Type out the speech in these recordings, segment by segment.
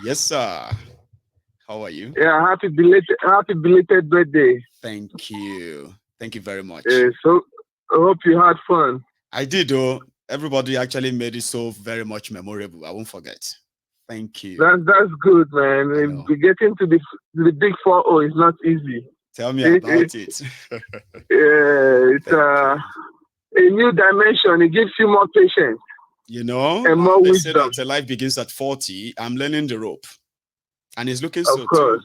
Yes, sir. How are you? Yeah, happy belated birthday. Thank you. Thank you very much. So I hope you had fun. I did, though. Everybody actually made it so very much memorable. I won't forget. Thank you. That's good, I man. know. Getting to the big 4-0 is not easy. Tell me It, about it, it. it's Thank you. a new dimension. It gives you more patience and more They say wisdom. that life begins at 40. I'm learning the rope, and it's looking Of so too. course.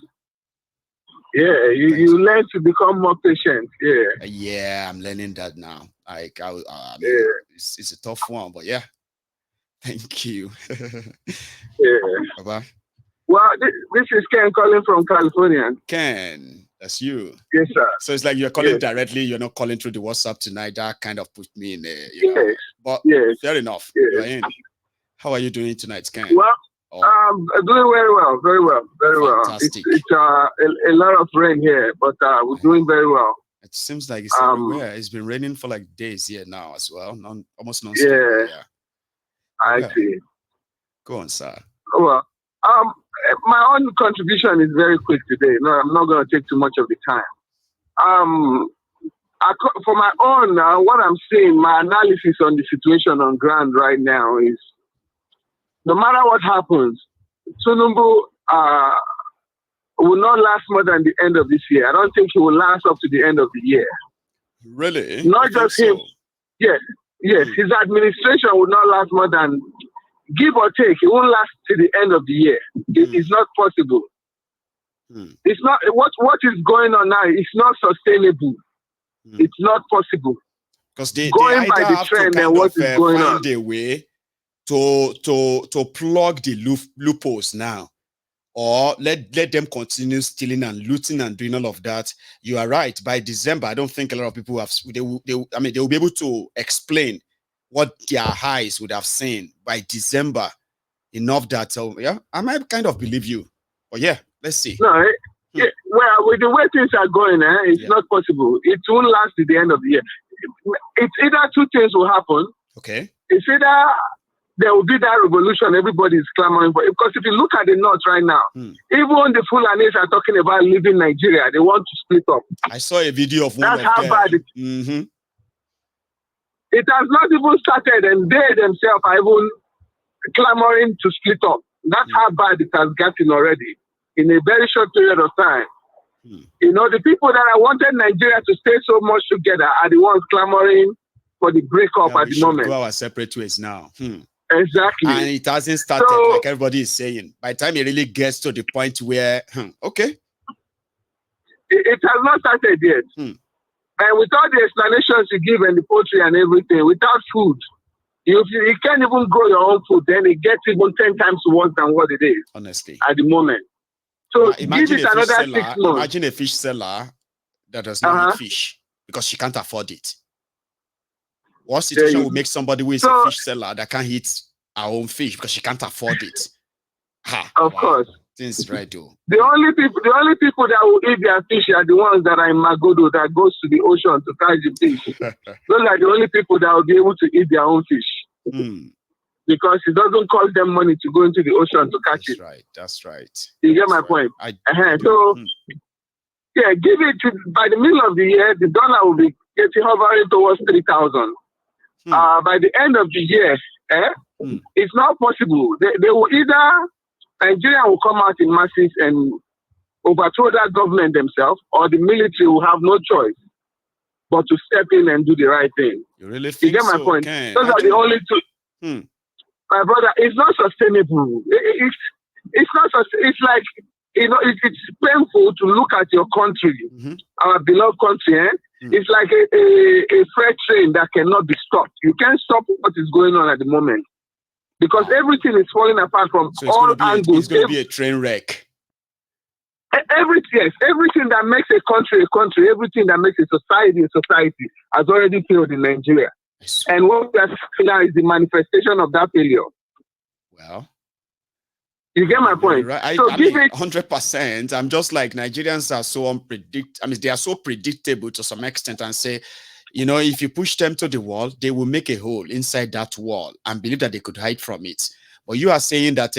Yeah, Thanks. you learn to become more patient. Yeah, Yeah, I'm learning that now. I mean, yeah, it's a tough one, but yeah. Thank you. yeah. Baba. Well, this is Ken calling from California. Ken, that's you. Yes, sir. So it's like you're calling Yes, directly, you're not calling through the WhatsApp tonight. That kind of put me in yes, But yes, fair enough. You are yes. in. How are you doing tonight, Ken? Well, Oh, doing very well, very well, very well. fantastic. It's a lot of rain here, but we're doing very well. It seems like it's Um, everywhere. It's been raining for like days here now as well. Almost non-stop. yeah, Yeah. I Well, see. go on, sir. Well, my own contribution is very quick today. No, I'm not going to take too much of the time. Um, for my own, what I'm seeing, my analysis on the situation on ground right now is, no matter what happens, Tinubu will not last more than the end of this year. I don't think he will last up to the end of the year. Really? Not You think just him. so? Yes, yes. His administration will not last more than, give or take, it won't last to the end of the year. It's not possible. It's not what is going on now. It's not sustainable. It's not possible. Because they Going by either the have to trend and kind what of is going on. find a way to plug the loopholes now, or let them continue stealing and looting and doing all of that. You are right. By December, I don't think a lot of people have. I mean, they will be able to explain what their eyes would have seen by December. Enough that, yeah, I might kind of believe you. But yeah, let's see. No, well, with the way things are going, it's not possible. It won't last to the end of the year. It's either two things will happen. Okay. It's either there will be that revolution everybody is clamoring for. Because if you look at the North right now, even the Fulanis are talking about leaving Nigeria. They want to split up. I saw a video of one That's of how them. bad it has not even started, and they themselves are even clamoring to split up. That's how bad it has gotten already in a very short period of time. The people that I wanted Nigeria to stay so much together are the ones clamoring for the breakup at the moment. Go our separate ways now. Exactly. And it hasn't started, like everybody is saying. By the time it really gets to the point where, okay. It has not started yet. And without the explanations you give and the poetry and everything, without food, you can't even grow your own food, then it gets even 10 times worse than what it is. Honestly. At the moment. So give it another 6 months. Imagine a fish seller that does not eat fish because she can't afford it. What situation will make somebody who is a fish seller that can't eat her own fish because she can't afford it? Of course. Things right, though. The only people that will eat their fish are the ones that are in Magodo that goes to the ocean to catch the fish. Those are the only people that will be able to eat their own fish. Because it doesn't cost them money to go into the ocean to catch it. That's right. You get my point? So, yeah, give it by the middle of the year, the dollar will be hovering towards 3,000. By the end of the year, it's not possible. They will either, Nigeria will come out in masses and overthrow that government themselves, or the military will have no choice but to step in and do the right thing. You really think you get my point? Those are the only two. My brother, it's not sustainable. It's not. It's like it's painful to look at your country, our beloved country. It's like a freight train that cannot be stopped. You can't stop what is going on at the moment because everything is falling apart from all angles. It's going to be a train wreck. Everything that makes a country, everything that makes a society has already failed in Nigeria. And what we are seeing now is the manifestation of that failure. Well, you get my point. Right. I mean, 100%. I'm just like, Nigerians are so unpredictable. I mean, they are so predictable to some extent, and say, if you push them to the wall, they will make a hole inside that wall and believe that they could hide from it. But you are saying that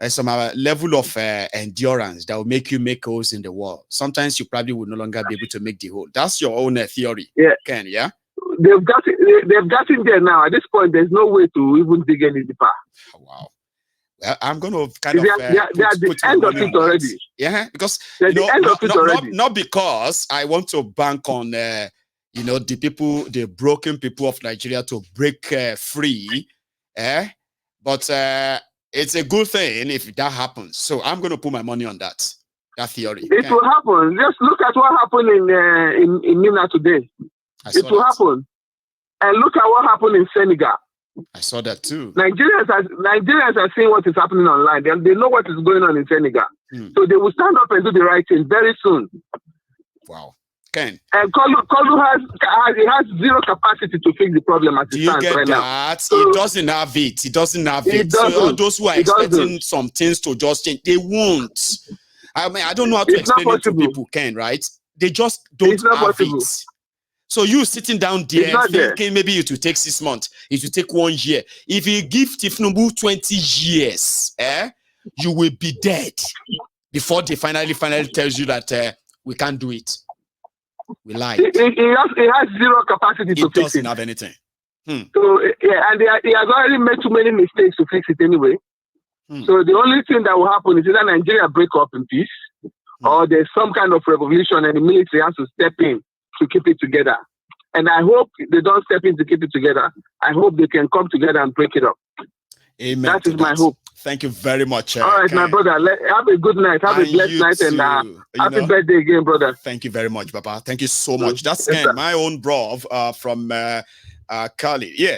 some level of endurance that will make you make holes in the wall. Sometimes you probably will no longer be able to make the hole. That's your own theory, Ken, yeah? They've gotten there now. At this point, there's no way to even dig any deeper. Wow. Well, I'm going to kind of they're at the end of it already. Yeah, because they're the end of it already. Not because I want to bank on the people, the broken people of Nigeria to break free, but it's a good thing if that happens. So I'm going to put my money on that theory. It will happen. Just look at what happened in Mina today. It will happen. And look at what happened in Senegal. I saw that too. Nigerians are seeing what is happening online. They know what is going on in Senegal. So they will stand up and do the right thing very soon. Wow. Ken. And Kolu has zero capacity to fix the problem as it stands right now. So he doesn't have it. He doesn't have it. So all those who are expecting some things to just change, they won't. I mean, I don't know how to explain it to people, Ken, right? They just don't have it. So you sitting down there thinking maybe it will take 6 months, it will take 1 year. If you give Tifnubu 20 years, you will be dead before they finally tells you that we can't do it. We lied. He has zero capacity to fix it. He doesn't have anything. So and he has already made too many mistakes to fix it anyway. So the only thing that will happen is either Nigeria break up in peace, or there's some kind of revolution and the military has to step in to keep it together. And I hope they don't step in to keep it together. I hope they can come together and break it up. Amen. That is my hope. Thank you very much. All right, my brother. Have a good night. Have a blessed night. And happy birthday again, brother. Thank you very much, Papa. Thank you so much. That's Ken, my own bro from Cali. Yeah.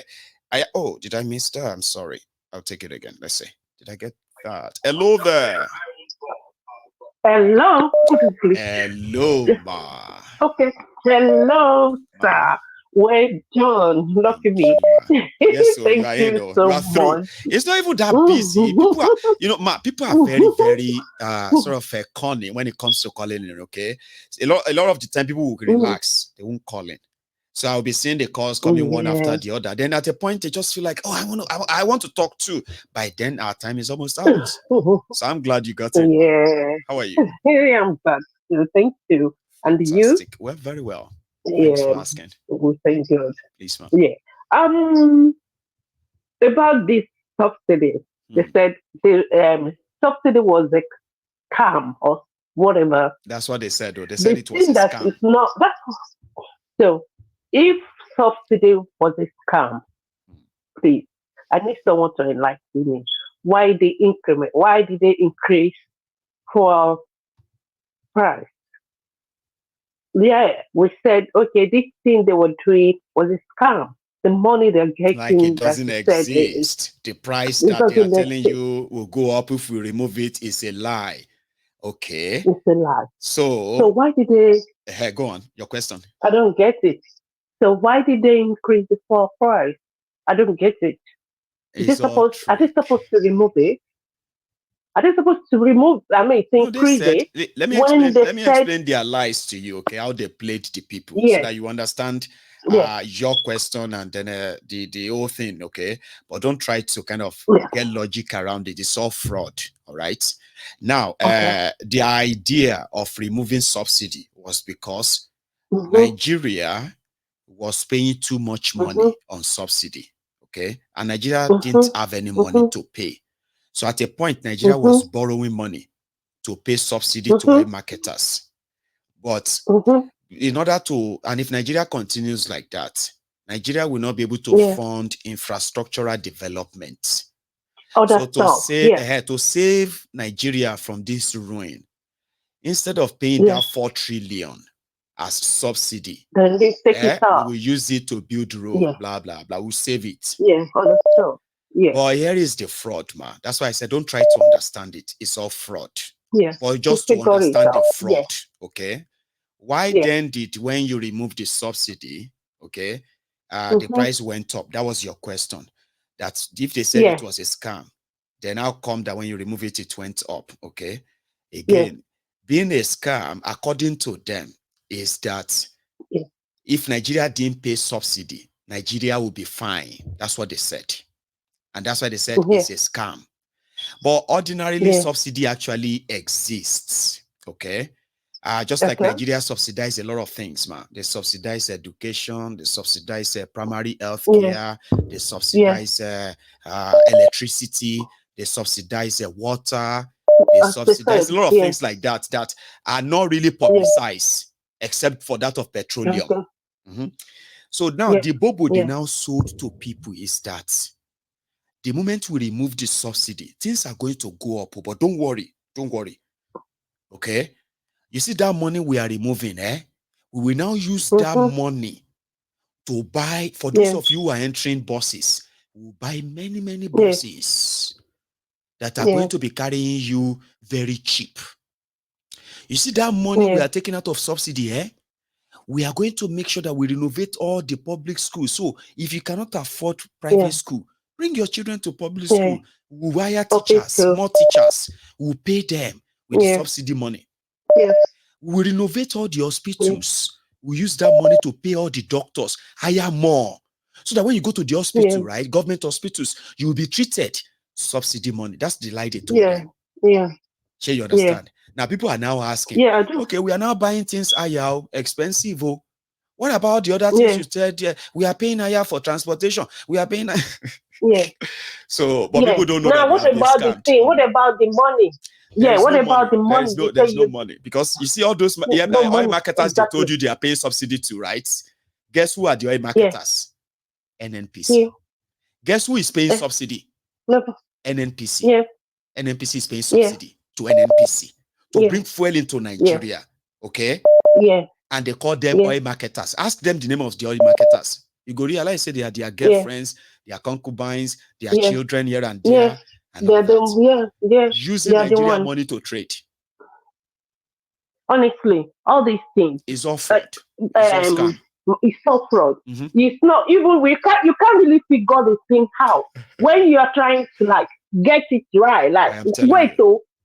Did I miss that? I'm sorry. I'll take it again. Let's see. Did I get that? Hello there. Hello. Hello, ma. Okay. Hello, sir. Well done. Lucky me. Yes, so Thank you so much. It's not even that busy. People are, people are very, very sort of cunning when it comes to calling in, okay? A lot of the time people will relax. They won't call in. So I'll be seeing the calls coming one after the other. Then at a point, they just feel like, I want to talk too. By then, our time is almost out. So I'm glad you got it. Yeah. How are you? Here I am back. Thank you. And fantastic. You? Well, very well. Yeah. Thanks for asking. Thank you. Please, ma'am. Yeah. About this subsidy, they said the subsidy was a scam or whatever. That's what they said, though. They said it was a scam. It's not. So, if subsidy was a scam, please, I need someone to enlighten me. Why the increment? Why did they increase for price? Yeah, we said, okay, this thing they were doing was a scam. The money they're getting, like it doesn't exist. The price that they are telling you will go up if we remove it is a lie. Okay. It's a lie. So why did they? Go on. Your question. I don't get it. So why did they increase the fuel price? I don't get it. Are they supposed to remove it? Are they supposed to remove? I mean, increase it. Let me explain their lies to you. Okay, how they played the people, so that you understand your question and then the whole thing. Okay, but don't try to kind of get logic around it. It's all fraud. All right. Now, the idea of removing subsidy was because Nigeria was paying too much money on subsidy. Okay, and Nigeria didn't have any money to pay. So at a point, Nigeria was borrowing money to pay subsidy to oil marketers. But in order to, and if Nigeria continues like that, Nigeria will not be able to fund infrastructural development. So to save Nigeria from this ruin, instead of paying that 4 trillion as subsidy, then they take it out. We will use it to build road, blah, blah, blah. We'll save it. Yeah, understood. Yeah. But here is the fraud, man. That's why I said don't try to understand it. It's all fraud. Yeah. But just to understand the fraud, okay? Why then did, when you remove the subsidy, okay, the price went up? That was your question. That if they said it was a scam, then how come that when you remove it, it went up? Okay. Again, being a scam, according to them, is that if Nigeria didn't pay subsidy, Nigeria will be fine. That's what they said. And that's why they said it's a scam. But ordinarily, subsidy actually exists. Okay. Just like Nigeria subsidize a lot of things, man. They subsidize education, they subsidize primary health care, they subsidize electricity, they subsidize water, they subsidize a lot of things like that that are not really publicized except for that of petroleum. So now the bobo they now sold to people is that the moment we remove the subsidy, things are going to go up. But don't worry. Okay? You see that money we are removing, we will now use that money to buy, for those of you who are entering buses, we will buy many buses that are going to be carrying you very cheap. You see that money we are taking out of subsidy, we are going to make sure that we renovate all the public schools. So if you cannot afford private school, bring your children to public school. We'll hire teachers, more teachers. We'll pay them with subsidy money. We renovate all the hospitals. We use that money to pay all the doctors, hire more. So that when you go to the hospital, right, government hospitals, you will be treated subsidy money. That's the lie they told them. Sure, you understand? Now people are now asking, okay, we are now buying things higher, expensive. What about the other things you said? We are paying higher for transportation. We are paying. So, but people don't know. Now, what about the thing? What about the money? What about the money? There's no money, because you see all those oil marketers they told you they are paying subsidy to, right? Guess who are the oil marketers? NNPC. Guess who is paying subsidy? NNPC. NNPC is paying subsidy to NNPC to bring fuel into Nigeria. Okay? And they call them oil marketers. Ask them the name of the oil marketers. You go realize they are their girlfriends, their concubines, their children here and there. And using Nigerian money to trade. Honestly, all these things is all fraud. It's all scam. It's all fraud. It's not even you can't really figure the thing out when you are trying to like get it right. Like, wait,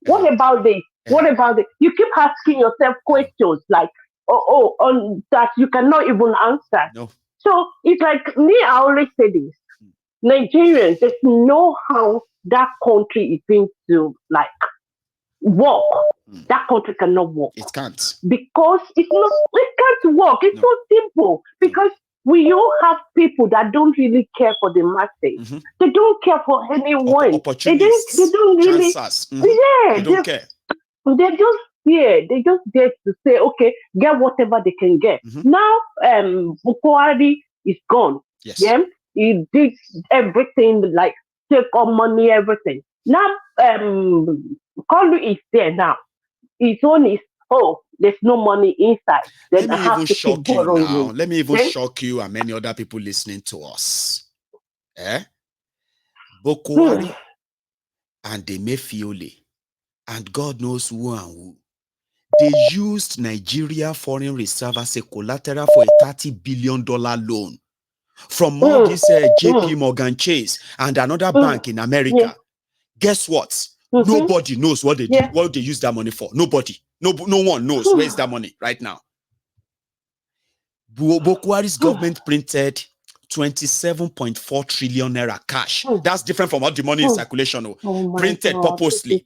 what about this? What about it? You keep asking yourself questions like, on that you cannot even answer. No. So it's like me. I always say this: Nigerians, there's no how that country is going to like work. That country cannot work. It can't. Because it can't work. It's so simple. Because we all have people that don't really care for the masses. They don't care for anyone. Opportunities. They don't really. They don't care. They just They just get to say, okay, get whatever they can get. Now, Bukhari is gone. Yes. Yeah, he did everything, like take all money, everything. Now, Kolu is there now. His own is, there's no money inside. Then Let me even shock you now. Let me even shock you and many other people listening to us. Bukhari and the Mefiole and God knows who and who. They used Nigeria foreign reserve as a collateral for a $30 billion loan from all this JP Morgan Chase and another bank in America. Guess what? Nobody knows what they did, what they used that money for. Nobody. No one knows where is that money right now. Bukhari's government printed 27.4 trillion naira cash. That's different from all the money in circulation. Printed purposely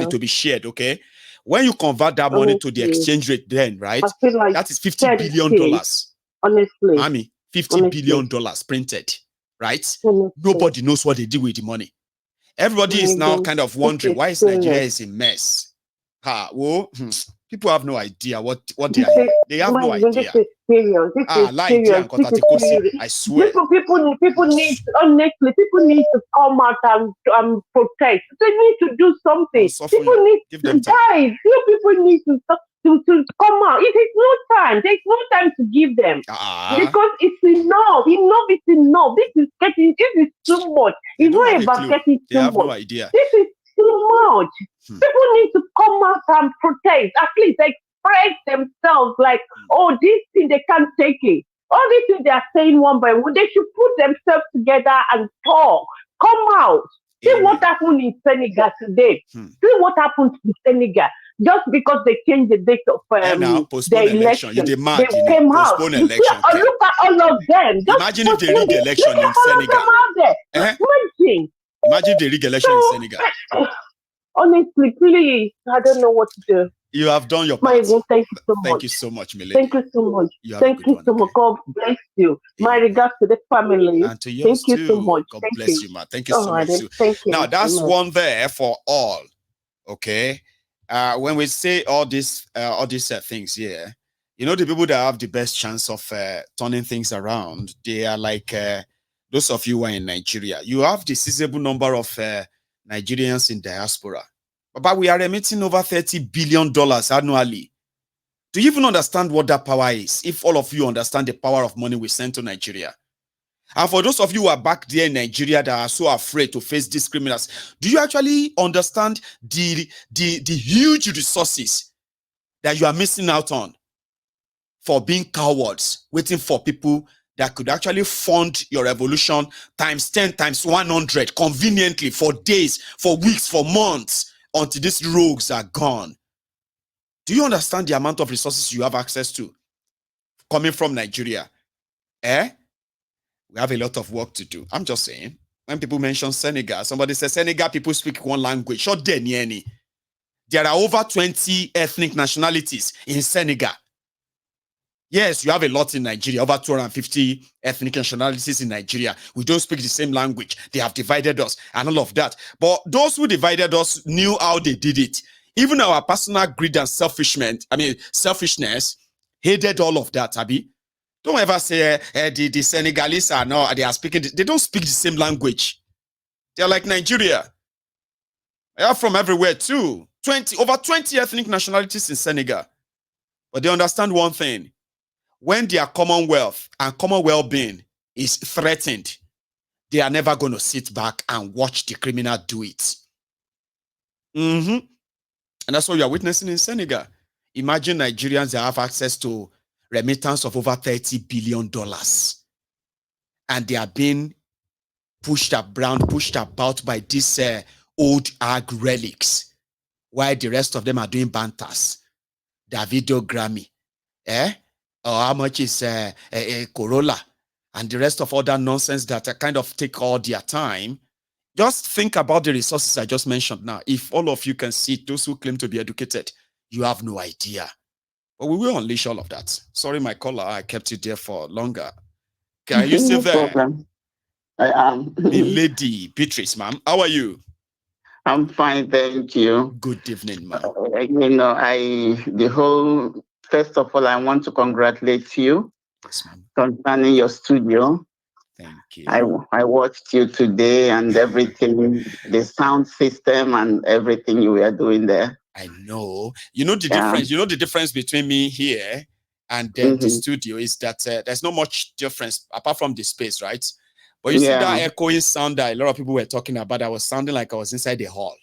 to be shared, okay? When you convert that money to the exchange rate then, right? Like that is $50 billion. Honestly. Mommy, $50 billion printed, right? Nobody knows what they did with the money. Everybody is now kind of wondering, why is Nigeria is a mess? People have no idea what they are. They have no idea. I swear. People need, honestly, people need to come out and protest. They need to do something. People need to die. People need to come out. It is no time. There's no time to give them. Because it's enough. Enough is enough. This is too much. It's not about getting too much. They have no idea. This is too much. People need to come out and protest. At least express themselves like, this thing, they can't take it. All these things they are saying one by one, they should put themselves together and talk. Come out. See what happened in Senegal today. See what happened in Senegal. Just because they changed the date of the election. They came out. Look at all of them. Imagine if they read the election in Senegal. Imagine. Imagine the rig election in Senegal. Honestly, please, I don't know what to do. You have done your My part. God, thank you so Thank much. you so much, my lady. Thank you so much. You have a Thank good you one, so much. okay? God bless you. My Amen. regards to the family. And to Thank yours you so too. much. God Thank bless you. you, man. Thank you All so right, much then. too. Thank Now you. that's Amen. one there for all. Okay. When we say all these things here, you know, the people that have the best chance of turning things around, they are like those of you who are in Nigeria. You have the sizable number of Nigerians in diaspora, but we are emitting over $30 billion annually. Do you even understand what that power is? If all of you understand the power of money we send to Nigeria. And for those of you who are back there in Nigeria that are so afraid to face these criminals, do you actually understand the huge resources that you are missing out on for being cowards, waiting for people that could actually fund your revolution times 10, times 100 conveniently for days, for weeks, for months until these rogues are gone? Do you understand the amount of resources you have access to coming from Nigeria? We have a lot of work to do. I'm just saying. When people mention Senegal, somebody says Senegal people speak one language. Short there, Nieni. There are over 20 ethnic nationalities in Senegal. Yes, you have a lot in Nigeria, over 250 ethnic nationalities in Nigeria. We don't speak the same language. They have divided us and all of that. But those who divided us knew how they did it. Even our personal greed and selfishness hated all of that, Abi. Don't ever say the Senegalese are not, they are speaking, they don't speak the same language. They're like Nigeria. They are from everywhere too. Over 20 ethnic nationalities in Senegal. But they understand one thing. When their commonwealth and common well-being is threatened, they are never going to sit back and watch the criminal do it. And that's what you are witnessing in Senegal. Imagine Nigerians that have access to remittance of over $30 billion. And they are being pushed around, pushed about by these old ag relics, while the rest of them are doing bantas, Davido Grammy, or how much is a Corolla, and the rest of all that nonsense that kind of take all their time. Just think about the resources I just mentioned now. If all of you can see it, those who claim to be educated, you have no idea. But we will unleash all of that. Sorry, my caller, I kept you there for longer. Can you still No there? problem. I am. The lady, Beatrice, ma'am. How are you? I'm fine, thank you. Good evening, ma'am. First of all, I want to congratulate you. Yes, ma'am. Concerning your studio. Thank you. I watched you today and everything, the sound system and everything you were doing there. I know. You know the difference. You know the difference between me here and the studio is that there's not much difference apart from the space, right? But you see that echoing sound that a lot of people were talking about, I was sounding like I was inside the hall.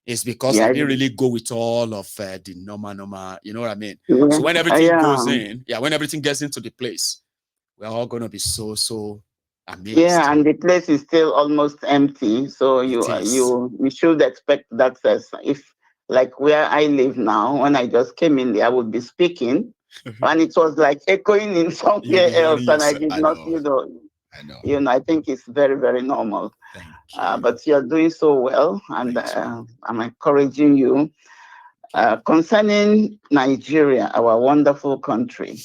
It's because I didn't really go with all of the normal, you know what I mean? So when everything goes in, when everything gets into the place, we're all going to be so amazed. Yeah, and the place is still almost empty. So you should expect that if like where I live now, when I just came in there, I would be speaking and it was like echoing in somewhere else, and I did not, I think it's very, very normal. Thank you. But you're doing so well, and I'm encouraging you. Concerning Nigeria, our wonderful country,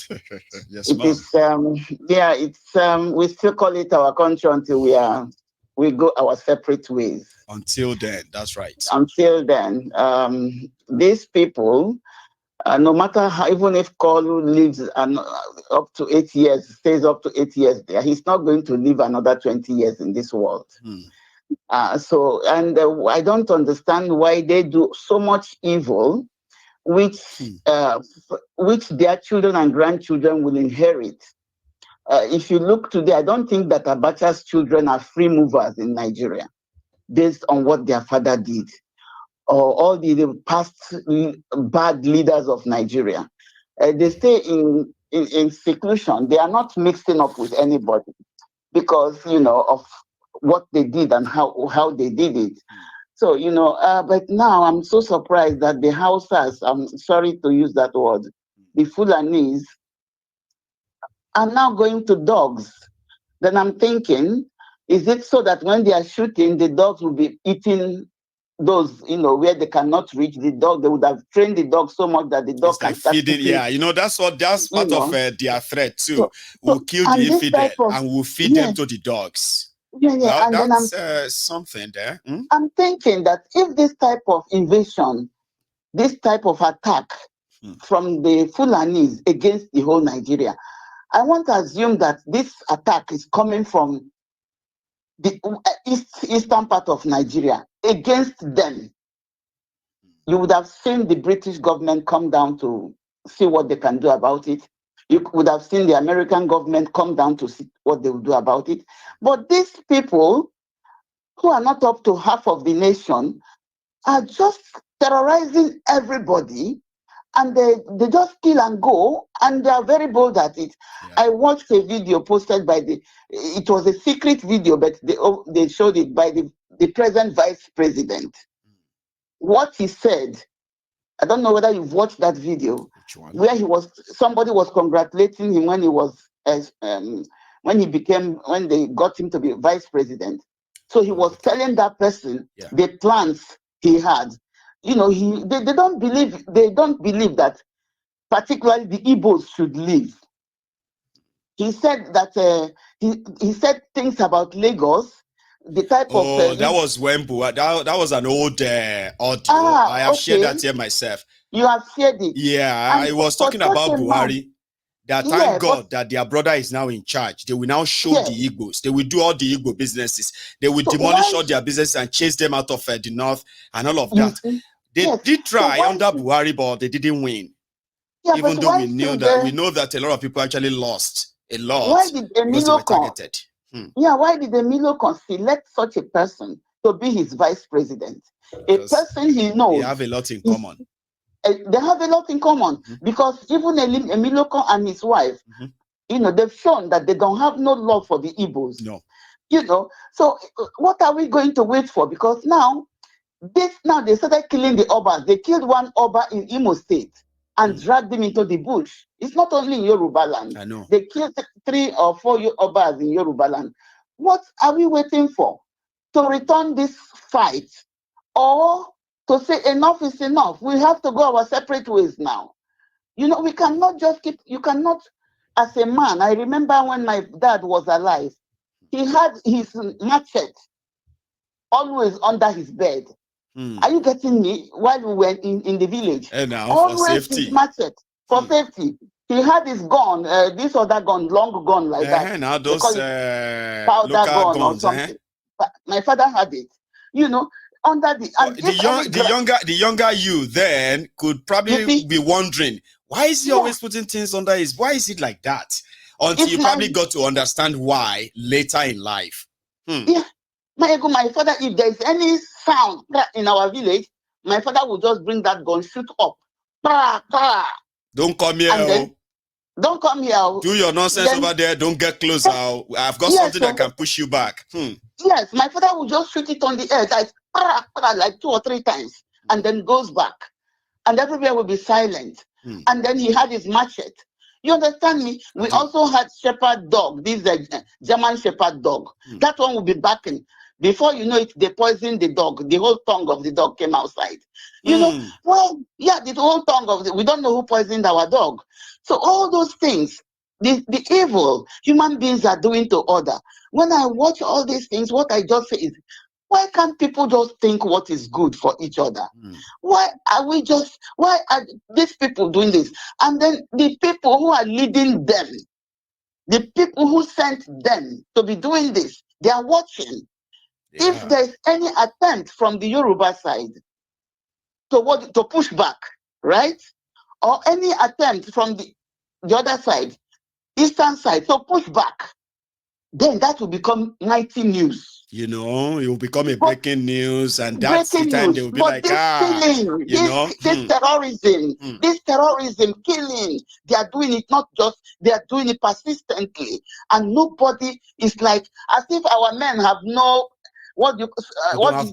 yes, it is we still call it our country until we go our separate ways. Until then, that's right. Until then, these people, no matter how, even if Kolu lives up to 8 years, stays up to 8 years there, he's not going to live another 20 years in this world. I don't understand why they do so much evil, which their children and grandchildren will inherit. If you look today, I don't think that Abacha's children are free movers in Nigeria based on what their father did, or all the past bad leaders of Nigeria. They stay in seclusion. They are not mixing up with anybody because, of what they did and how they did it. So, but now I'm so surprised that the Hausas, I'm sorry to use that word, the Fulanis are now going to dogs. Then I'm thinking, Is it so that when they are shooting, the dogs will be eating those, where they cannot reach the dog? They would have trained the dog so much that the dog it's can like start feeding. eating. Yeah, that's part of their threat too. So, We'll kill the and this infidel type of, and we'll feed them to the dogs. Yeah. Well, And then that's something there. I'm thinking that if this type of invasion, this type of attack from the Fulanis against the whole Nigeria, I want to assume that this attack is coming from the eastern part of Nigeria against them. You would have seen the British government come down to see what they can do about it. You would have seen the American government come down to see what they will do about it. But these people, who are not up to half of the nation, are just terrorizing everybody, and they just kill and go, and they are very bold at it. Yeah. I watched a video posted by it was a secret video, but they showed it by the present vice president. What he said, I don't know whether you've watched that video, where somebody was congratulating him when he was when they got him to be vice president. So he was telling that person the plans he had. They don't believe that particularly the Igbos should leave. He said that he said things about Lagos. The type of that was when that was an old audio. I have shared that here myself. You have shared it. Yeah, I was talking about Buhari. That thank God that their brother is now in charge. They will now show the Igbos. They will do all the Igbo businesses. They will demolish all their businesses and chase them out of the north and all of that. They did try under Buhari, but they didn't win. Yeah, even though we know that a lot of people actually lost a lot. Why did Emilokan? Why did Emilokan select such a person to be his vice president? Because a person he knows. They have a lot in common. They have a lot in common because even Emilokan and his wife, they've shown that they don't have no love for the Igbos. No. So what are we going to wait for? Because now they started killing the Obas. They killed one Oba in Imo State and dragged him into the bush. It's not only in Yoruba land. I know. They killed 3 or 4 Obas in Yoruba land. What are we waiting for? To return this fight, or to say enough is enough? We have to go our separate ways now. We cannot just you cannot, as a man, I remember when my dad was alive, he had his machete always under his bed. Are you getting me? While we were in the village, and now always for safety. His machete for safety. He had his gun, this other gun, long gun like that. Now those powder gun guns, or something. My father had it. Under the younger you then could probably be wondering, why is he always putting things under his? Why is it like that? Until you probably got to understand why later in life. Yeah. My father, if there's any sound in our village, my father will just bring that gun, shoot up. Bah, bah. Don't come here. Don't come here. Do your nonsense over there. Don't get closer. I've got something that can push you back. Yes, my father will just shoot it on the air, like 2 or 3 times, and then goes back. And everywhere will be silent. And then he had his machete. You understand me? We also had shepherd dog, this German shepherd dog. That one will be barking. Before you know it, they poisoned the dog. The whole tongue of the dog came outside. The whole tongue we don't know who poisoned our dog. So all those things, the evil human beings are doing to other. When I watch all these things, what I just say is, why can't people just think what is good for each other? Why are these people doing this? And then the people who are leading them, the people who sent them to be doing this, they are watching. Yeah. If there's any attempt from the Yoruba side to push back, right? Or any attempt from the other side, eastern side, to push back, then that will become mighty news. It will become a breaking news, and that's the time they will be like, killing, this terrorism, killing, they are doing it they are doing it persistently, and nobody is like, as if our men have no, what is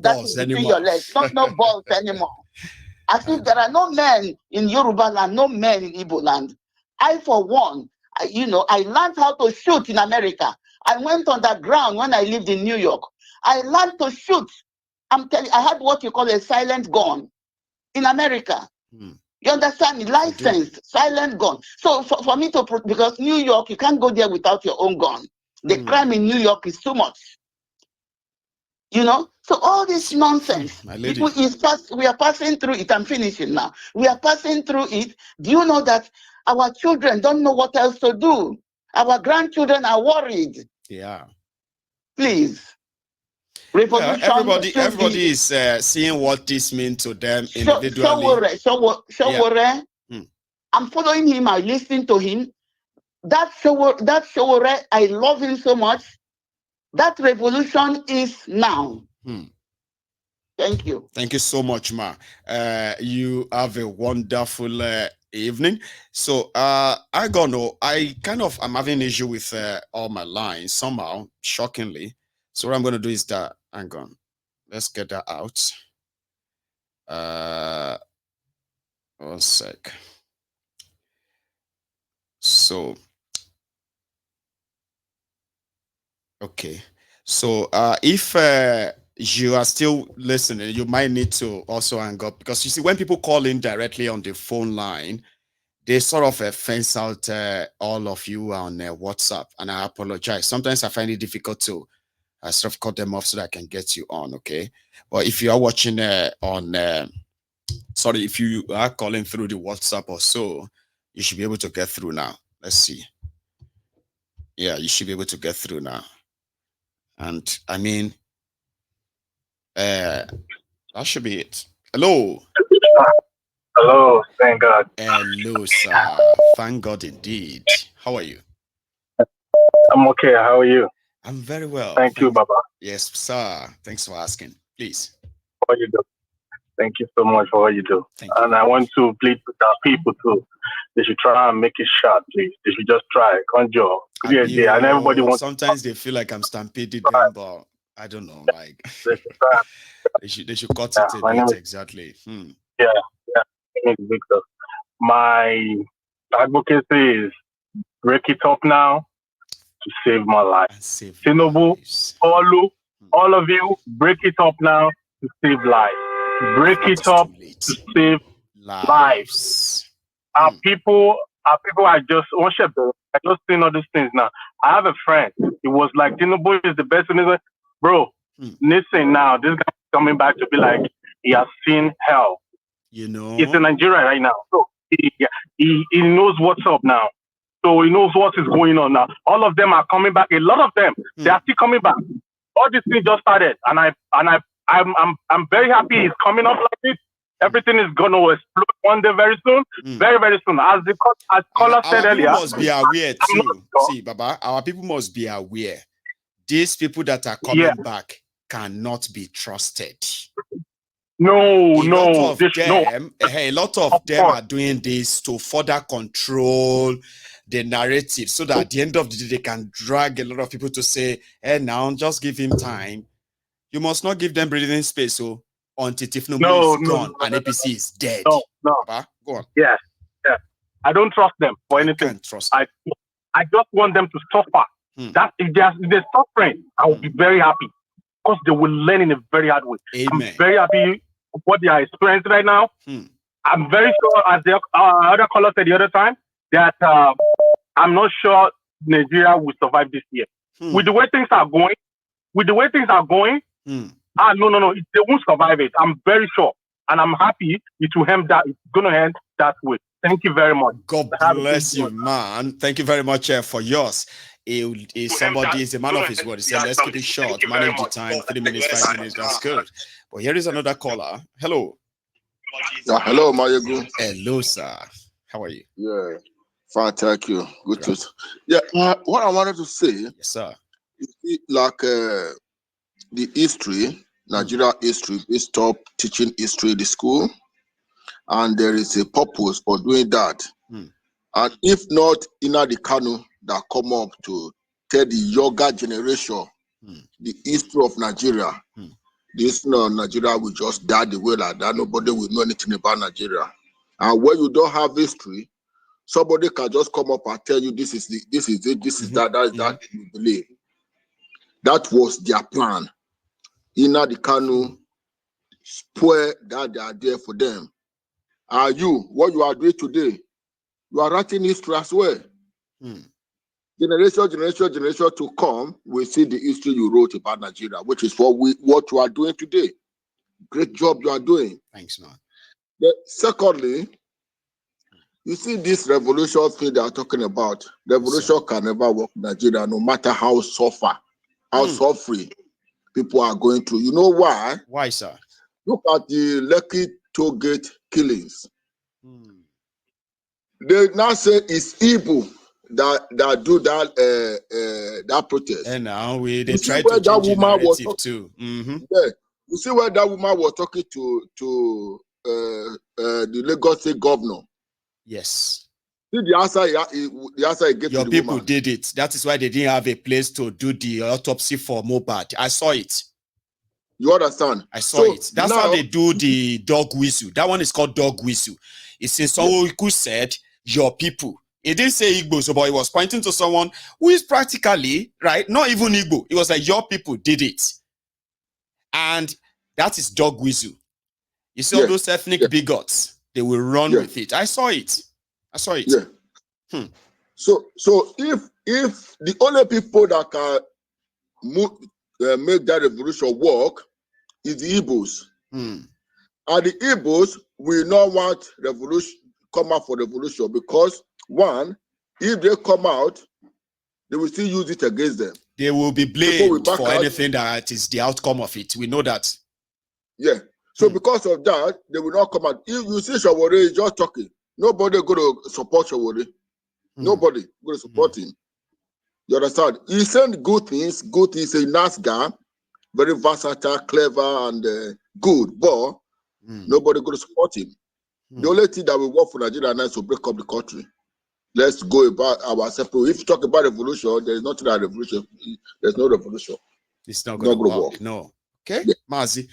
that between your legs? No balls anymore. As if there are no men in Yoruba land, no men in Igbo land. I, for one, I learned how to shoot in America. I went underground when I lived in New York. I learned to shoot. I'm telling you, I had what you call a silent gun in America. You understand me? Licensed, silent gun. So for me to, because New York, you can't go there without your own gun. The crime in New York is too much. You know? So all this nonsense, people we are passing through it. I'm finishing now. We are passing through it. Do you know that our children don't know what else to do? Our grandchildren are worried. Yeah. Please. Revolution. Yeah, everybody is seeing what this means to them individually. I'm following him. I listen to him. That Showore, I love him so much. That revolution is now. Thank you. Thank you so much, Ma. You have a wonderful evening. So I'm having an issue with all my lines somehow, shockingly. So what I'm gonna do is that let's get that out. 1 sec. So okay. So if you are still listening, you might need to also hang up, because you see, when people call in directly on the phone line, they sort of fence out all of you on WhatsApp, and I apologize. Sometimes I find it difficult to sort of cut them off so that I can get you on, okay? But if you are watching if you are calling through the WhatsApp or so, you should be able to get through now. Let's see. Yeah, you should be able to get through now. And I mean, that should be it. Hello. Hello, thank God. Hello, sir. Thank God indeed. How are you? I'm okay. How are you? I'm very well. Thank you, Baba. Yes, sir. Thanks for asking. Please. What you do? Thank you so much for what you do. And I want to plead with our people too. They should try and make it short, please. They should just try. Conjure. And everybody wants. Sometimes they feel like I'm stampeding them, but I don't know. Like they should cut it a bit. Exactly. Yeah. Victor. My advocacy is break it up now to save my life. Tinubu, all of you, break it up now to save life. Break it up to save lives. Our people are just seen all these things now. I have a friend. It was like Tinubu is the best. Bro, listen now. This guy is coming back to be like he has seen hell. You know, he's in Nigeria right now, so he knows what's up now. So he knows what is going on now. All of them are coming back. A lot of them, they are still coming back. All this thing just started, and I'm very happy he's coming up like this. Everything is gonna explode one day very soon, very very soon. As caller said earlier, people must be aware too. See, Baba, our people must be aware. These people that are coming back cannot be trusted. A lot of them are doing this to further control the narrative, so that at the end of the day they can drag a lot of people to say, hey, now just give him time. You must not give them breathing space. So until Tifnubu is gone and APC is dead. No. Papa, go on. Yeah. I don't trust them for anything. Can't trust them. I just want them to suffer. That if they're suffering, I will be very happy, because they will learn in a very hard way. Amen. I'm very happy with what they are experiencing right now. I'm very sure, as the other caller said the other time, that I'm not sure Nigeria will survive this year. With the way things are going, no, they won't survive it. I'm very sure, and I'm happy it will end that. It's going to end that way. Thank you very much. God bless you, man. Thank you very much for yours. Somebody is a man of his word. He said, let's keep it short. Manage the time. 3 minutes, 5 minutes. That's good. But here is another caller. Hello. Hello, Mayagu. Hello, sir. How are you? Yeah. Fine, thank you. Good to. Yeah. What I wanted to say. Yes, sir. Like the history, Nigeria history, they stop teaching history in the school, and there is a purpose for doing that. And if not, the Kanu that come up to tell the younger generation the history of Nigeria. This Nigeria will just die the way like that. Nobody will know anything about Nigeria. And when you don't have history, somebody can just come up and tell you this is it, that you believe. That was their plan. Nnamdi Kanu spoil that they are there for them. Are you, what you are doing today, you are writing history as well. Generation to come will see the history you wrote about Nigeria, which is what you are doing today. Great job you are doing. Thanks, man. Secondly, you see this revolution thing they are talking about. Revolution can never work in Nigeria, no matter how suffering people are going through. You know why? Why, sir? Look at the Lekki toll gate killings. They now say it's Igbo that do that protest. And now they try to change the narrative too. Yeah, you see where that woman was talking to the Lagos State governor. Yes. See the answer he gave Your to the people woman. did it. That is why they didn't have a place to do the autopsy for Mohbad. I saw it. You understand? I saw it. That's how they do the dog whistle. That one is called dog whistle. It's in someone who said, your people. He didn't say Igbo, so but he was pointing to someone who is practically, right, not even Igbo. It was like, your people did it. And that is dog whistle. You see all those ethnic bigots, they will run with it. I saw it. I saw it. Yeah. So if the only people that can make that revolution work is the Igbos. And the Igbos will not want revolution, come out for revolution, because one, if they come out, they will still use it against them. They will be blamed for anything that is the outcome of it. We know that. Yeah. So because of that, they will not come out. If you see Shawore is just talking, nobody going to support Shawore. Nobody going to support him. You understand? He said good things. Good things. He's a nice guy, very versatile, clever, and good. But nobody going to support him. The only thing that will work for Nigeria now is to break up the country. Let's go about our separate. If you talk about revolution, there is not that revolution. There's no revolution. It's not going to work. No. Okay, yeah. Mazi,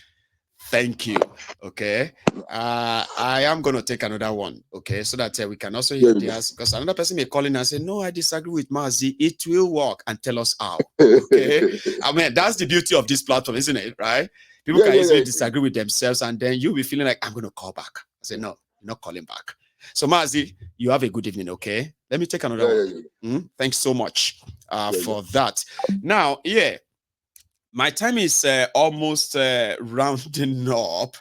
thank you. Okay, I am going to take another one. Okay, so that we can also hear theirs, because another person may call in and say, "No, I disagree with Mazi. It will work," and tell us how. Okay, I mean that's the beauty of this platform, isn't it? Right? People can easily disagree with themselves, and then you'll be feeling like, I'm going to call back. I say, no, you're not calling back. So Mazi, you have a good evening, okay? Let me take another one. Thanks so much for that. Now, my time is almost rounding up,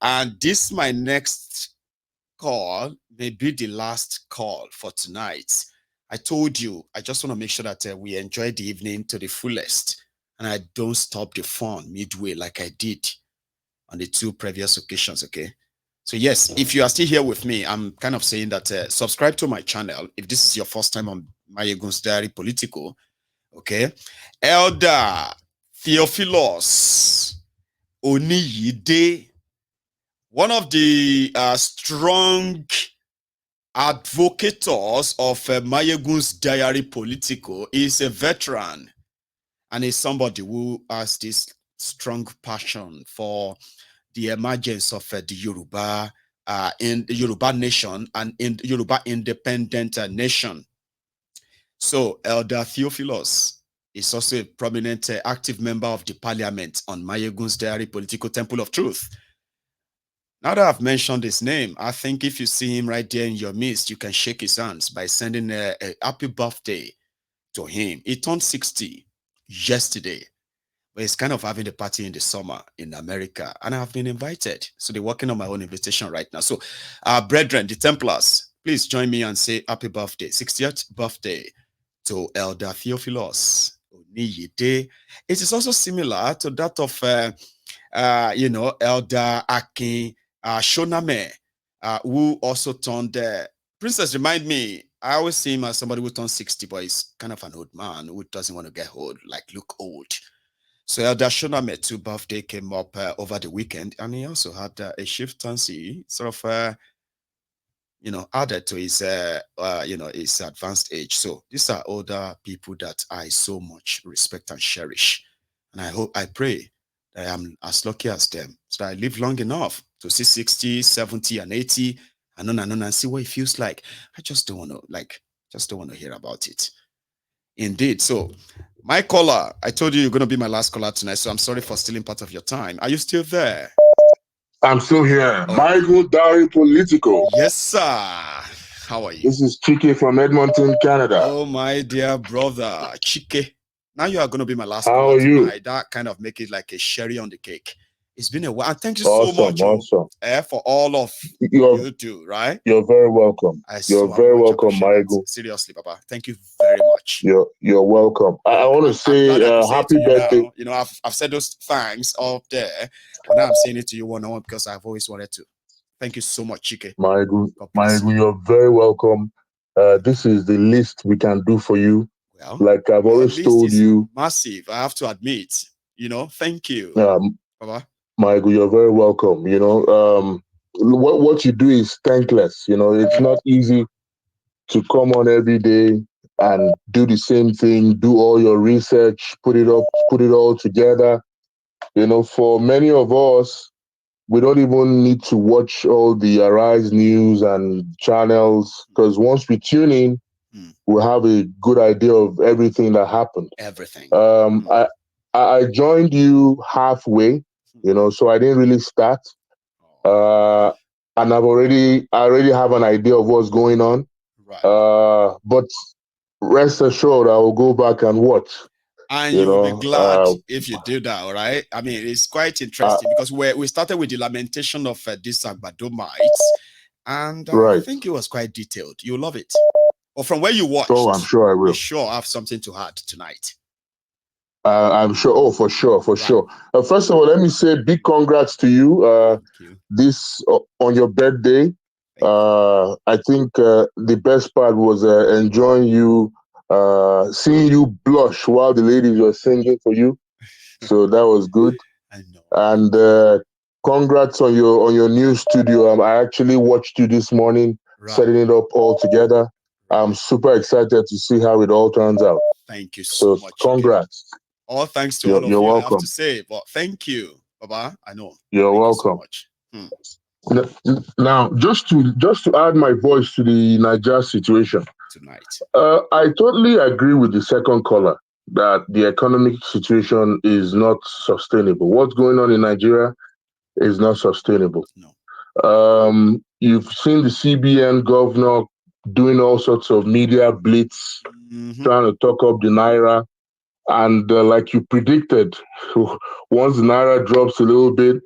and this my next call may be the last call for tonight. I told you, I just want to make sure that we enjoy the evening to the fullest, and I don't stop the fun midway like I did on the 2 previous occasions, okay? So yes, if you are still here with me, I'm kind of saying that subscribe to my channel if this is your first time on Mayegun's Diary Political, okay? Elder Theophilus Oniyide, one of the strong advocates of Mayegun's Diary Political, is a veteran and is somebody who has this strong passion for the emergence of the Yoruba in the Yoruba nation and in the Yoruba independent nation. So Elder Theophilus is also a prominent active member of the parliament on Mayegun's Diary Political Temple of Truth. Now that I've mentioned his name, I think if you see him right there in your midst, you can shake his hands by sending a happy birthday to him. He turned 60 yesterday. But he's kind of having a party in the summer in America, and I've been invited. So they're working on my own invitation right now. So, brethren, the Templars, please join me and say happy birthday, 60th birthday to Elder Theophilus Oniyide. It is also similar to that of, Elder Akin Shoname, who also turned. Princess, remind me, I always see him as somebody who turned 60, but he's kind of an old man who doesn't want to get old, like look old. So Elder Shoname's birthday came up over the weekend, and he also had a chieftaincy sort of, added to his, his advanced age. So these are older people that I so much respect and cherish. And I pray that I am as lucky as them, so that I live long enough to see 60, 70, and 80, and on and see what it feels like. I just don't want to hear about it. Indeed. So, my caller, I told you you're going to be my last caller tonight, so I'm sorry for stealing part of your time. Are you still there? I'm still here. Oh. Michael Dari Politico. Yes, sir. How are you? This is Chike from Edmonton, Canada. Oh, my dear brother, Chike. Now you are going to be my last caller tonight. You? That kind of make it like a cherry on the cake. It's been a while. And thank you awesome, so much awesome. For all of you do, right? You're very welcome. You're very welcome, Michael. Seriously, Papa. Thank you very much. You're welcome. I want to say happy birthday. Now. You know, I've said those thanks up there, but now I'm saying it to you one-on-one because I've always wanted to. Thank you so much, Chike. Michael, you're very welcome. This is the least we can do for you. Well, like I've always told you. Massive, I have to admit. You know, thank you. Papa. Michael, you're very welcome. You know, what you do is thankless. You know, it's not easy to come on every day and do the same thing, do all your research, put it all together. You know, for many of us, we don't even need to watch all the Arise news and channels because once we tune in, we'll have a good idea of everything that happened. Everything. I joined you halfway, you know, so I didn't really start. And I already have an idea of what's going on. Right. But rest assured, I will go back and watch. And you will be glad if you do that, all right? I mean, it's quite interesting because we started with the lamentation of these Agbadorians, and I think it was quite detailed. You'll love it. Or from where you watched, I'm sure I will. You sure have something to add tonight. I'm sure. Oh, for sure. First of all, let me say big congrats to you. Thank you. This on your birthday. I think the best part was enjoying you, seeing you blush while the ladies were singing for you. So that was good. I know. And congrats on your new studio. I actually watched you this morning, setting it up all together. I'm super excited to see how it all turns out. Thank you so much. Congrats. All thanks to all of you. You're welcome. I have to say, but thank you, Baba. I know. You're welcome. You so much. Now, just to add my voice to the Niger situation tonight, I totally agree with the second caller that the economic situation is not sustainable. What's going on in Nigeria is not sustainable. No. You've seen the CBN governor doing all sorts of media blitz, trying to talk up the Naira. And like you predicted, once the Naira drops a little bit,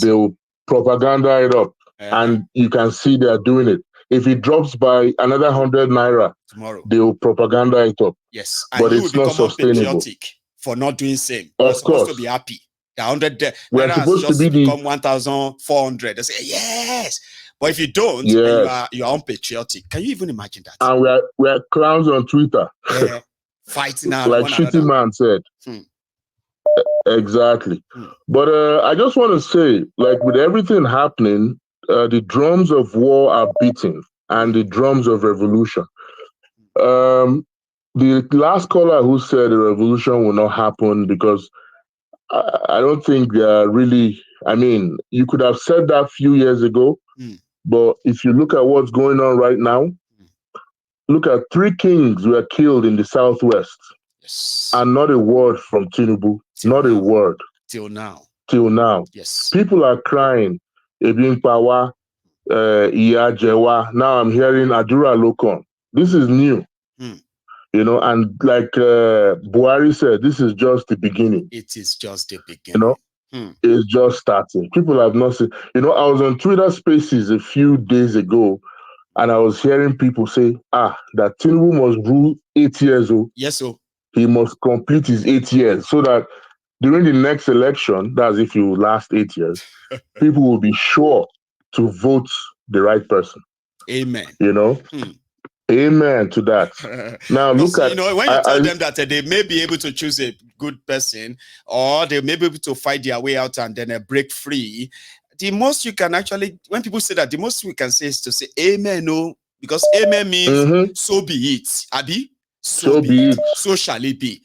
they'll propaganda it up. And you can see they're doing it. If it drops by another 100 Naira, tomorrow they'll propaganda it up. Yes, and but it's not sustainable. For not doing same. Of course, to be happy. The 100 we're supposed to become 1,400. They say yes, but if you don't, then you are unpatriotic. Can you even imagine that? And we're clowns on Twitter, fighting like Shitty Man said. Exactly. But I just want to say, like with everything happening, the drums of war are beating and the drums of revolution. The last caller who said the revolution will not happen because I don't think they are really, I mean, you could have said that a few years ago, but if you look at what's going on right now, look at 3 kings were killed in the Southwest. Yes. And not a word from Tinubu. Not a word. Till now. Yes. People are crying. Ebinkpawa, Iya Jewa. Now I'm hearing Adura Lokon. This is new. You know, and like Buhari said, this is just the beginning. It is just the beginning. You know, it's just starting. People have not seen. You know, I was on Twitter Spaces a few days ago, and I was hearing people say, that Tinubu must rule 8 years old. Yes, sir. He must complete his 8 years so that during the next election, that's if you last 8 years, people will be sure to vote the right person. Amen. You know? Amen to that. Now look at, you know, when you tell them that they may be able to choose a good person or they may be able to fight their way out and then break free, the most you can actually, when people say that, the most we can say is to say amen, no, because amen means so be it. Abi? So be it. So shall it be.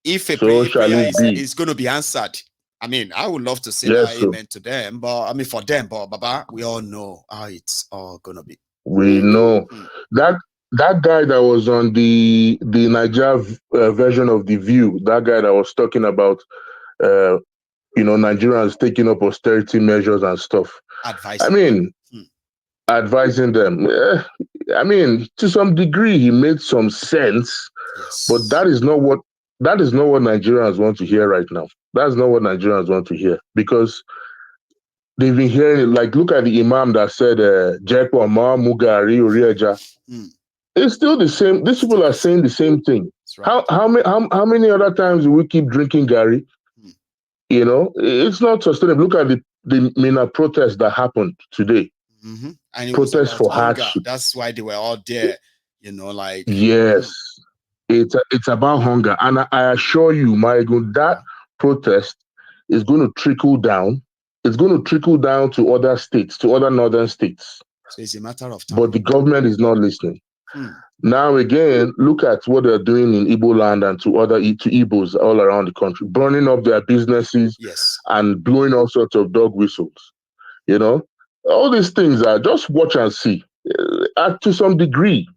If a prayer is going to be answered, I mean, I would love to say that amen to them, but I mean, for them, but Baba, we all know how it's all going to be. We know that guy that was on the Niger version of The View, that guy that was talking about, Nigerians taking up austerity measures and stuff. Advising them. To some degree, he made some sense, but that is not what Nigerians want to hear right now. That's not what Nigerians want to hear, because they've been hearing it. Like, look at the imam that said, Jekwa Ma Mugari Urieja. It's still the same. These people are saying the same thing. Right. How many other times do we keep drinking Gary? It's not sustainable. Look at the Mina protest that happened today. Mm-hmm. And it protest was for hunger. hardship. That's why they were all there. Yes, it's about hunger, and I assure you, Michael, that protest is going to trickle down. It's going to trickle down to other states, to other northern states. So it's a matter of time. But the government is not listening. Now again, look at what they're doing in Igbo land and to Igbos all around the country, burning up their businesses and blowing all sorts of dog whistles. All these things are just watch and see. To some degree,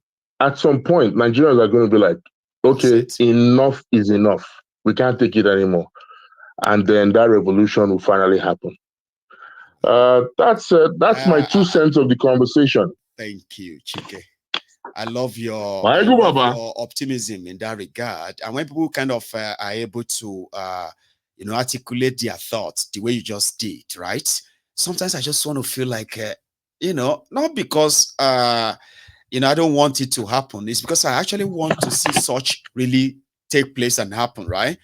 at some point, Nigerians are going to be like, okay, enough is enough. We can't take it anymore. And then that revolution will finally happen. That's my 2 cents of the conversation. Thank you, Chike. I love your optimism in that regard. And when people kind of are able to, articulate their thoughts the way you just did, right? Sometimes I just want to feel like, not because, I don't want it to happen. It's because I actually want to see such really take place and happen, right?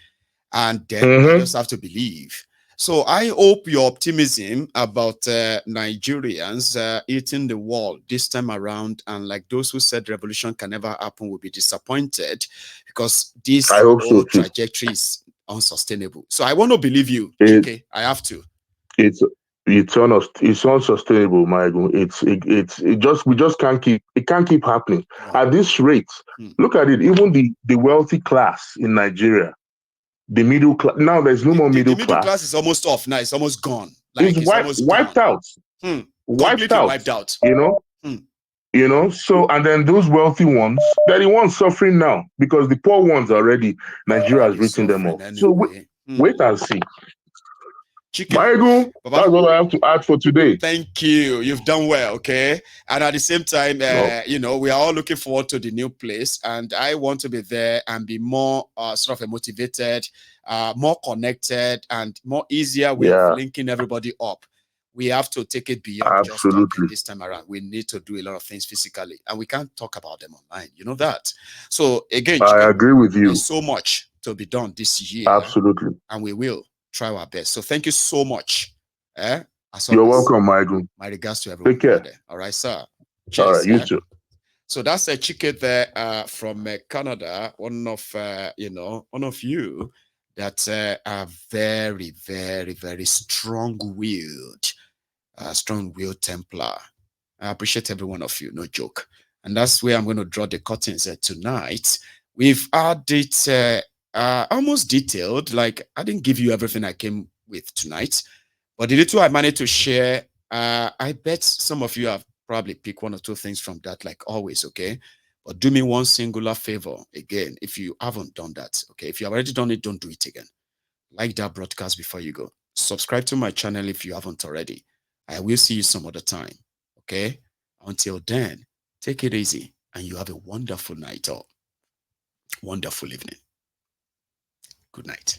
And then I just have to believe. So I hope your optimism about Nigerians eating the world this time around, and like those who said revolution can never happen, will be disappointed, because this whole trajectory is unsustainable. So I want to believe you, Chike. I have to. It's unsustainable, Michael. We just can't keep happening at this rate. Look at it. Even the wealthy class in Nigeria, the middle class, now there's no more middle class. The middle class is almost off now. It's almost gone. Like it's wiped out. Wiped out. So, and then those wealthy ones, they're the ones suffering now, because the poor ones already, Nigeria has written them off. Anyway. So wait and see. Michael, that's all I have to add for today. Thank you. You've done well, okay? And at the same time, we are all looking forward to the new place, and I want to be there and be more sort of motivated, more connected, and more easier way of linking everybody up. We have to take it beyond just talking this time around. We need to do a lot of things physically, and we can't talk about them online. You know that. So again, I agree with you. There's so much to be done this year. Absolutely. And we will try our best. So thank you so much. You're welcome, Michael. My regards to everyone. Take care. There. All right, sir. Cheers, all right, you too. So that's a Chike there from Canada. One of you that are very, very, very strong-willed Templar. I appreciate every one of you, no joke. And that's where I'm going to draw the curtains tonight. We've had it almost detailed. Like, I didn't give you everything I came with tonight, but the little I managed to share, I bet some of you have probably picked 1 or 2 things from that, like always, okay? But do me one singular favor again, if you haven't done that, okay? If you have already done it, don't do it again. Like that broadcast before you go. Subscribe to my channel if you haven't already. I will see you some other time, okay? Until then, take it easy, and you have a wonderful night or wonderful evening. Good night.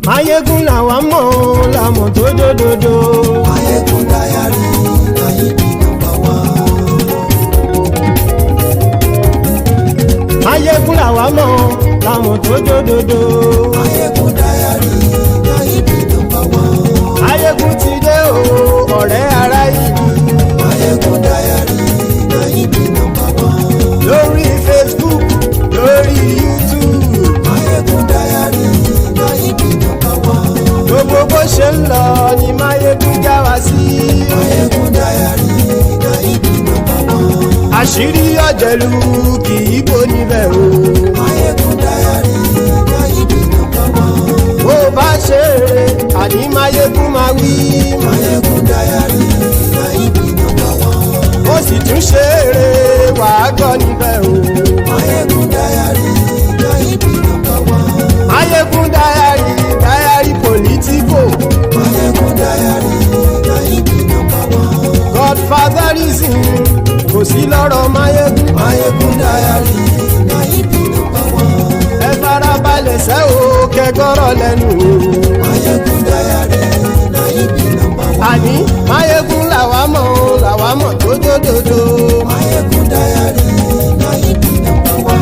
Ayégún làwa mọ̀ làmọ̀ tó dòdòdò. Ayégún dáyàrí ayébi nọ́mbà 1. Ayégún làwa mọ̀ làmọ̀ tó dòdòdò. Ayégún dáyàrí ayébi nọ́mbà 1. Ayégún ti dé o ọ̀rẹ́ ará ìlú. Ayégún dáyàrí ayébi nọ́mbà 1. Lórí Facebook, lórí YouTube. Ayégún dáyàrí ayébi nọ́mbà 1. Gbogbo bó ṣe ń lọ àṣírí ọ̀jẹ̀lú kì í bò níbẹ̀ o. Máyégún Diary Nayibi #1. bó bá ṣe eré àní Máyégún máa wí. Máyégún Diary Nayibi #1. ó sì tún ṣe eré wàá gbọ́ níbẹ̀ o. Máyégún Diary Nayibi #1. Máyégún Diary politico. Máyégún Diary Nayibi #1. Godfatherism kò sí lọ́rọ̀ Máyégún. Máyégún Diary Nayibi #1. ẹ farabalẹ̀ sẹ́ o kẹgọ́rọ̀ lẹ́nu o. Máyégún Diary Nayibi #1. àní Máyégún làwa mọ̀ tójódodo. Máyégún Diary Nayibi #1.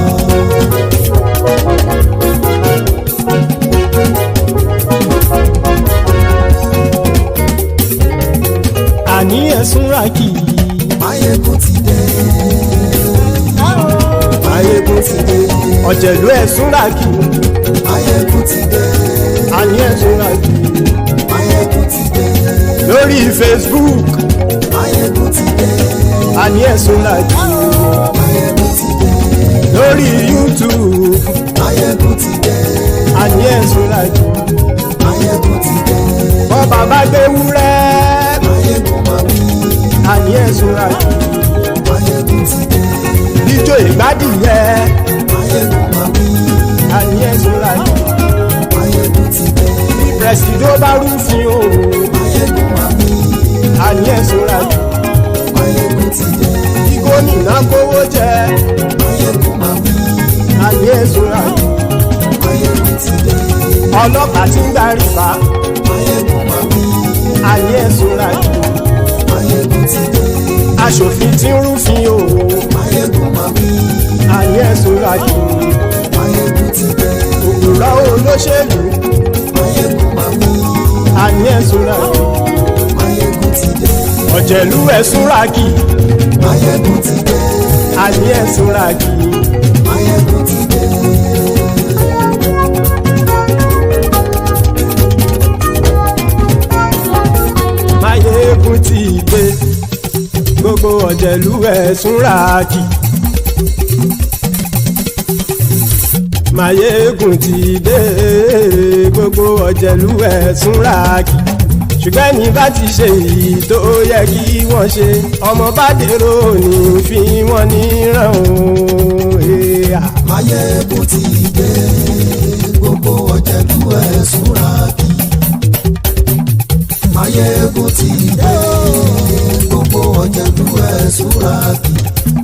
àní ẹ̀sùn ràkì. Máyégún ti dé. Máyégún ti dé. ọ̀jẹ̀lú ẹ̀sùn ràkì. Máyégún ti dé. àní ẹ̀sùn ràkì. Máyégún ti dé. lórí Facebook. Máyégún ti dé. àní ẹ̀sùn ràkì. Máyégún ti dé. lórí YouTube. Máyégún ti dé. àní ẹ̀sùn ràkì. Máyégún ti dé. bọ́ bàbá gbé wúrẹ́. Máyégún máa wí. àní ẹ̀sùn ràkì. Máyégún ti dé. ijó ìgbádìyẹ. Máyégún máa wí. àní ẹ̀sùn ràkì. Máyégún ti dé. pẹ̀sìdó bá rúfin o. Máyégún máa wí. àní ẹ̀sùn ràkì. Máyégún ti dé. kí gómìnà kówó jẹ. Máyégún máa wí. àní ẹ̀sùn ràkì. Máyégún ti dé. ọlọ́pàá tí ń gba rìbá. Máyégún máa wí. àní ẹ̀sùn ràkì. Máyégún ti dé. aṣòfin tí ń rúfin o. Máyégún máa wí. àní ẹ̀sùn ràkì. Máyégún ti dé. òpùrọ́ olóṣèlú. Máyégún máa wí. àní ẹ̀sùn ràkì. Máyégún ti dé. ọ̀jẹ̀lú ẹ̀sùn ràkì. Máyégún ti dé. àní ẹ̀sùn ràkì. Máyégún ti dé. Máyégún ti dé. gbogbo ọ̀jẹ̀lú ẹ̀sùn ràkì. Máyégún ti dé. gbogbo ọ̀jẹ̀lú ẹ̀sùn ràkì. ṣùgbọ́n ní bá ti ṣe èyí tó yẹ kí wọ́n ṣe ọmọ bá dèrò ní fi wọ́n níran o. Máyégún ti dé. Gbogbo ọ̀jẹ̀lú ẹ̀sùn ràkì. Máyégún ti dé. Gbogbo ọ̀jẹ̀lú ẹ̀sùn ràkì.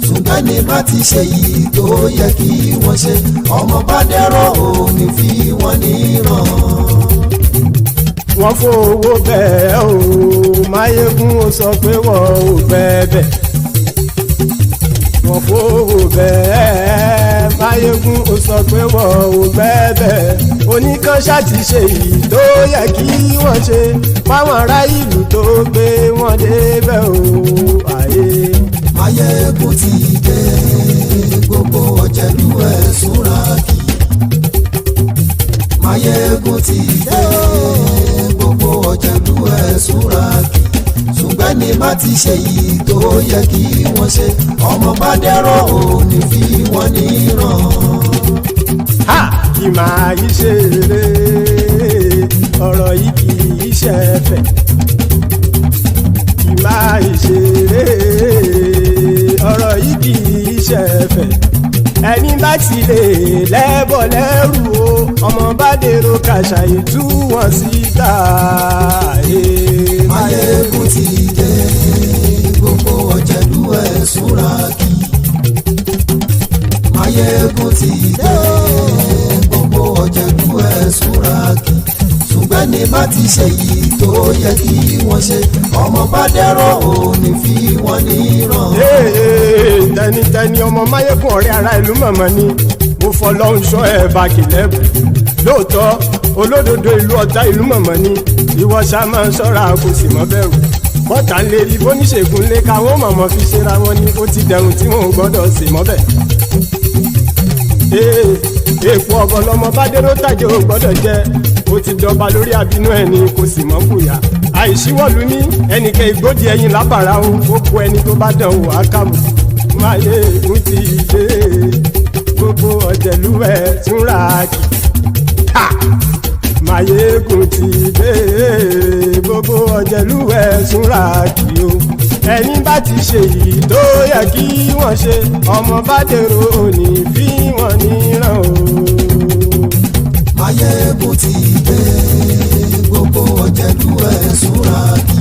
ṣùgbọ́n ní bá ti ṣe yìí tó yẹ kí wọ́n ṣe ọmọ bá dẹ́rọ̀ ò ní fi wọ́n níran. wọ́n fowó bẹ́ẹ̀ o Máyégún ó sọ pé wọ́n ò bẹ́ẹ̀ wọ́n fowó bẹ́ẹ̀ Máyégún ó sọ pé wọ́n ò bẹ́ẹ̀ oníkan ṣáàtì ṣe yìí tó yẹ kí wọ́n ṣe fáwọn ará ìlú tó gbé wọn débẹ̀ o àyè. Máyégún ti dé gbogbo ọ̀jẹ̀lú ẹ̀ súnra kì. Máyégún ti dé gbogbo ọ̀jẹ̀lú ẹ̀ súnra kì. ṣùgbọ́n ní má ti ṣe yìí tó yẹ kí wọ́n ṣe ọmọ bá dẹ́rọ̀ ò ní fi wọ́n níran. ha kì máa yí ṣe eré ọ̀rọ̀ yìí kì í ṣe ẹ̀fẹ̀ kì máa yí ṣe eré ọ̀rọ̀ yìí kì í ṣe ẹ̀fẹ̀ ẹni bá ti lè lẹ́bọ̀ lẹ́rù o ọmọ bá dèrò kàṣàyè tú wọn síta. Máyégún ti dé gbogbo ọ̀jẹ̀lú ẹ̀ súnra kì. Máyégún ti dé gbogbo ọ̀jẹ̀lú ẹ̀ súnra kì. ṣùgbọ́n ní má ti ṣe yìí tó yẹ kí wọ́n ṣe ọmọ bá dẹ́rọ̀ ò ní fi wọ́n níran. tẹnitẹni ọmọ Máyégún ọ̀rẹ́ ara ìlú mọ̀mọ́ ni mo fọlọ́hún ṣọ́ ẹ̀ bá kìlẹ́bù lóòótọ́ olódodo ìlú ọ̀tá ìlú mọ̀mọ́ ni ìwọ ṣá máa ń ṣọ́ra kò sì mọ́ bẹ̀rù bọ́tà ń lè rí bóníṣègùn lé káwọn mọ̀mọ́ fi ṣera wọn ni ó ti dẹrùn tí wọn ò gbọ́dọ̀ sì mọ́ bẹ̀. èèpo ọ̀bọ lọmọ bá dérò tàjẹ́ ò gbọ́dọ̀ jẹ́ ó ti dọba lórí àbínú ẹni kò sì mọ́ bùyà àìsíwọ́lu ní ẹnìkẹ́ ìgbódì ẹyin lábàrá o ó kó ẹni tó bá dán o àkàmù Máyégún ti dé gbogbo ọ̀jẹ̀lú ẹ̀ túnra kì. Máyégún ti dé gbogbo ọ̀jẹ̀lú ẹ̀ túnra kì o. Ẹni bá ti ṣe yìí tó yẹ kí wọ́n ṣe ọmọ bá dèrò òní fi wọ́n níran o. Máyégún ti dé gbogbo ọ̀jẹ̀lú ẹ̀ túnra kì.